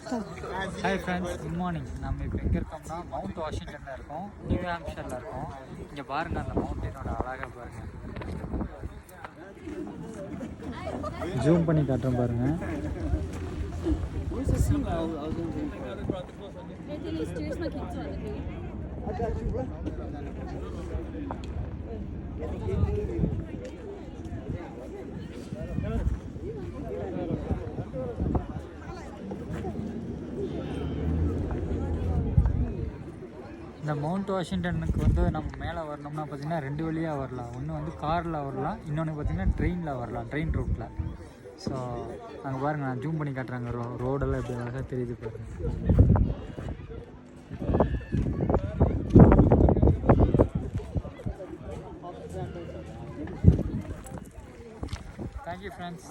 Hi friends, good morning. நம்ம இப்போ எங்கே இருக்கோம்னா மவுண்ட் வாஷிங்டனில் இருக்கோம், நியூ ஹாம்ஷரில் இருக்கோம். இங்கே பாருங்கள், அந்த மவுண்டனோட அழகாக பாருங்கள். ஜூம் பண்ணி காட்டுறேன் பாருங்கள். இந்த மவுண்ட் வாஷிங்டனுக்கு வந்து நம்ம மேலே வரணும்னா பார்த்திங்கன்னா 2 வழியாக வரலாம். ஒன்று வந்து காரில் வரலாம், இன்னொன்று பார்த்திங்கன்னா ட்ரெயினில் வரலாம், ட்ரெயின் ரூட்டில். ஸோ அங்கே பாருங்கள், நான் ஜூம் பண்ணி காட்டுறாங்க. ரோடெல்லாம் எப்படி அழகாக தெரியுது பாருங்கள். Thank you friends.